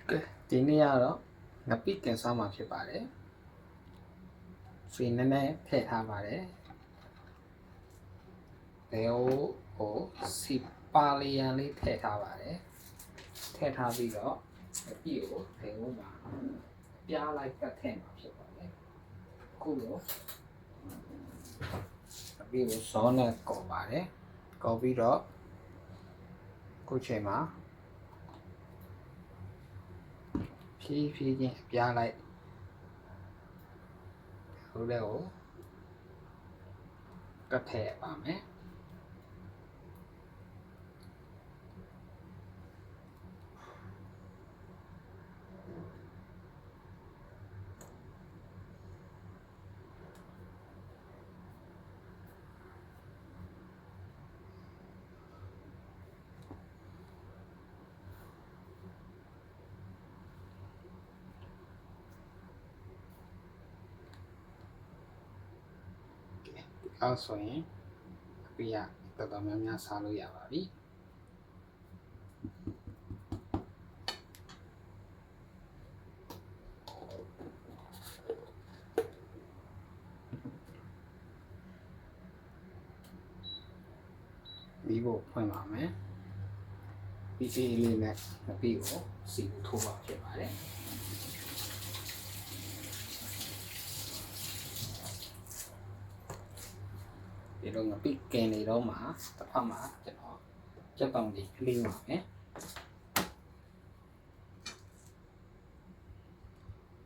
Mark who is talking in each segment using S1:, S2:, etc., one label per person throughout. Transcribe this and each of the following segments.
S1: ဒီနေ့ကတော့ငပိကင်စားမှာဖြစ်ပါတယ်ဆွေနည်းနည်းထည့်ထားပါတယ်ဘယ်ဟိုစီပါလီယန်လေးထည့်ထားပါတယ်ထည့်ထားပြီးတော့ငပိကိုဘယ်မှာပြားလိုက်ကတ်ထည့်မှာဖြစ်ပါတယ်အခုတော့ငပိကိုစောနဲ့ကော်ပါတယ်ကော်ပြီးတော့ခုချိန်မှာဖြည်းဖြည်းချင်းပြားလိုက်ဟိုလည်းကိုကတ်ထည့်ပါမယ်အောက်ဆိုရင်ပြရတော်တော်များများစားလို့ရပါပြီဒီကိုဖွင့်ပါမယ်ဒီစီလေးနဲ့ငပိကိုစီထိုးပါဖြစ်ပါတယ်ဒီလိုငပိကင်နေတော့မှတစ်ဖက်မှာကျွန်တော်ကြက်တောင်ကြီးကလေးပါမယ်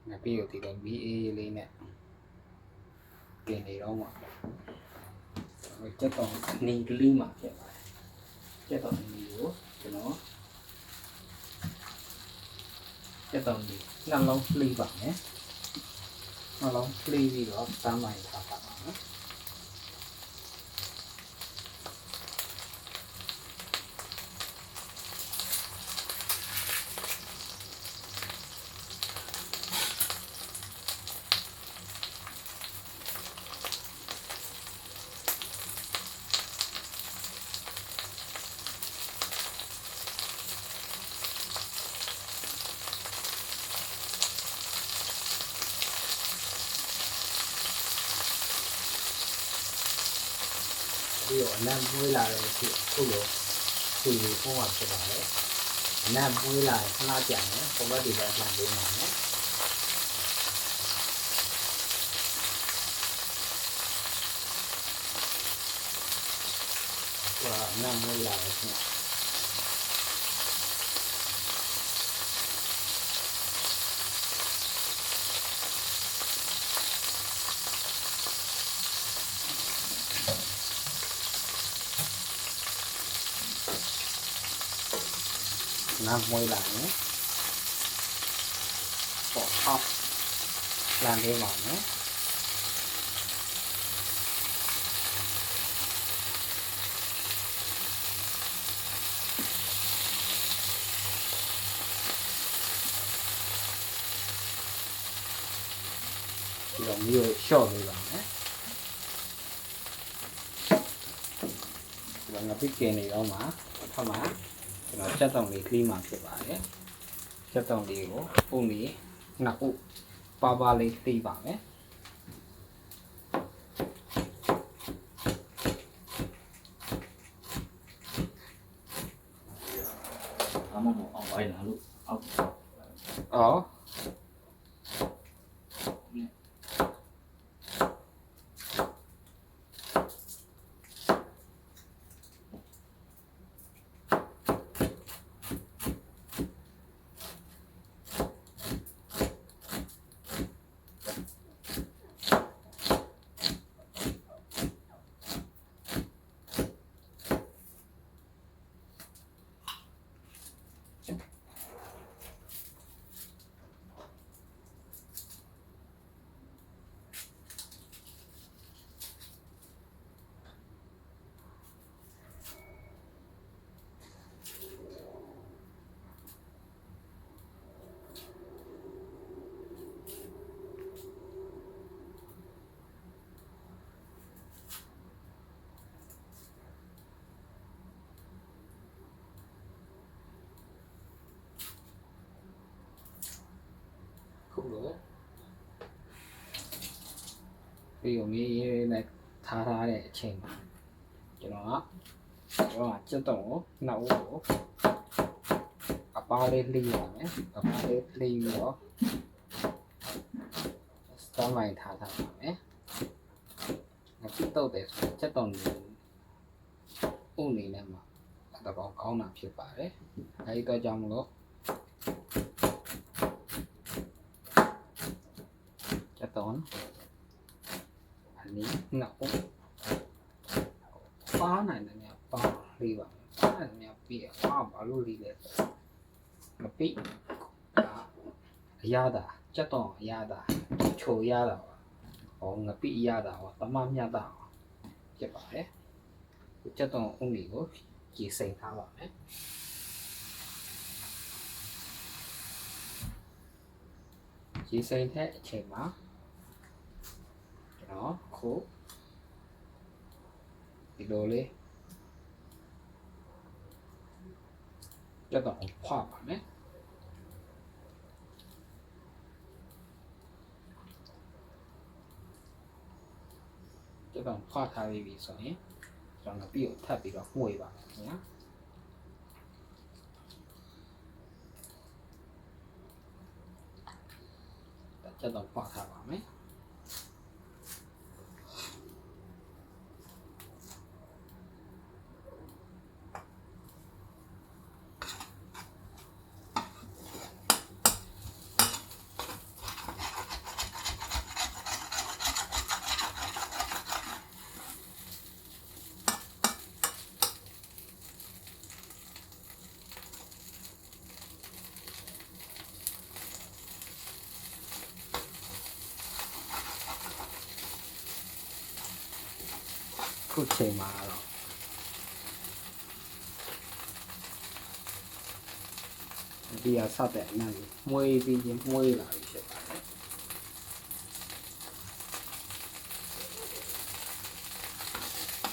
S1: ငပိကိုဒီလို BA လေးနဲ့ကင်နေတော့မှကြက်တောင်နေကလေးမှာဖြစ်ပါတယ်ကြက်တောင်နေကိုကျွန်တော်ကြက်တောင်ကြီးနှလုံးလှီးပါမယ်နှလုံးလှီးပြီးတော့စမ်းမိုင်းထားပါမယ်ပြီးတော့အနံ့ပွေးလာတဲ့ဖြစ်ခုလိုစီလေးပုံမှန်ဖြစ်ပါလေအနံ့ပွေးလာရင်ခဏပြန်တယ်ပုံမှန်ဒီပိုင်းပြန်ပေးပါမယ်အနံ့ပွေးလာတယ်ဖြစ်น้ำมวยหลังปอกท็อปลานได้หมอนนะเราไม่有笑เลยหรอนะเรางับพี่เกณฑ์นี่เรามาทำมาကျွန်တော်ချက်တောင်လေးကလေးမှဖြစ်ပါတယ်ချက်တောင်လေးကိုပုံလေးနှစ်ခုပါပါလေးသိပါမယ်
S2: အမမအောင်ပါလားလို့
S1: အော် ပြီးတော့မြေနဲ့ထားထားတဲ့အချိန်မှာကျွန်တော်ကကြက်တော့နောက်ကိုအပားလေးလှီးရမယ်အပားလေးလှီးပြီးတော့စတမ်းလိုက်ထားပါမယ်ငါပြတော့တယ်ဆိုကြက်တော့နေဥနေနဲ့မှာတော့ကောင်းတာဖြစ်ပါတယ်အဲဒီတော့ကြောင့်မလို့ကြက်တော့อันนี้နောက်ပါနိုင်တယ်များပါလေးပါပါနိုင်တယ်များပြီးပါဘာလို့လေးလဲမပြီးအရသာကြက်တော့အရသာချိုရတာပါဟောငပိရတာဟောတမမြတ်တာဖြစ်ပါတယ်ကြက်တော့ဥမီကိုကြည်စိမ်ထားပါမယ်ကြည်စိမ်တဲ့အချိန်မှာကျွန်တော်ခုဒီလိုလေးကြက်တော့ဖွာပါမယ်ကြက်တော့ဖွာထားပြီဆိုရင်ကျွန်တော်ပြီးတော့ထပ်ပြီးတော့မှုေးပါမယ်ခင်ဗျာကြက်တော့ဖွာထားပါမယ်ခုချိန်မှာတော့ဒီအဆက်တဲ့အနံ့မွေးပြီးရင်မွေးလာပြီဖြစ်ပါတယ်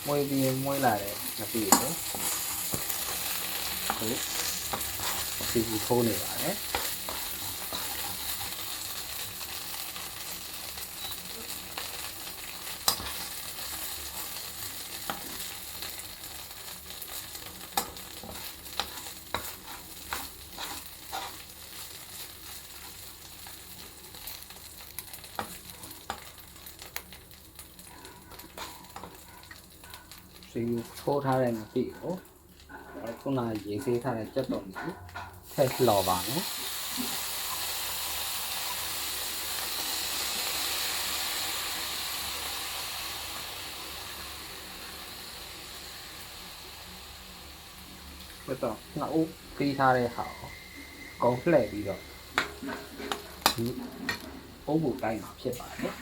S1: မွေးပြီးရင်မွေးလာတဲ့မသိဘူးခုစီဘူးထိုးနေပါတယ်စီထိုးထားတဲ့မသိဘူးခုနရေးဆေးထားတဲ့ကြက်တော်ကြီးထည့်လှော်ပါမယ်ဘယ်တော့ငါ့ဦးပြီးထားတဲ့ဟာကိုကောင်းလှည့်ပြီးတော့အုပ်ဖို့တိုင်းမှာဖြစ်ပါတယ်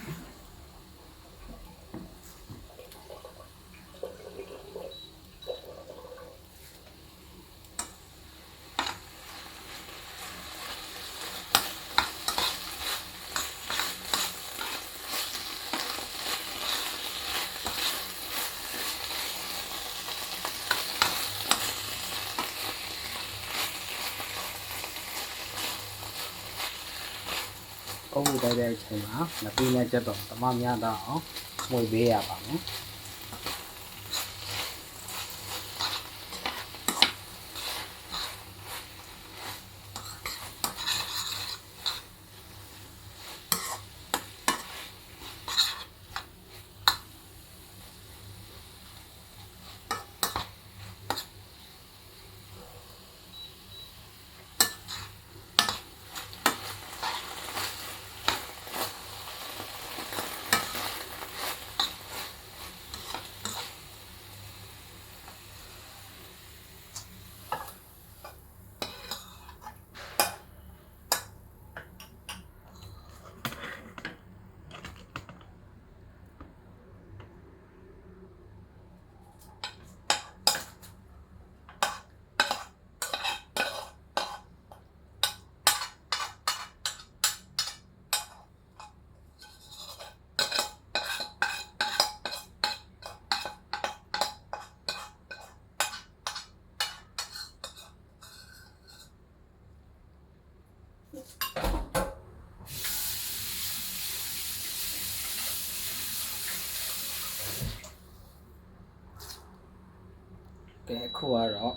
S1: အုပ်ဖို့တိုင်းတဲ့အချိန်မှာမပြီးနဲ့ကြက်တော့တမများတော့အောင်မှုေးပေးရပါမယ် ကဲအခုကတော့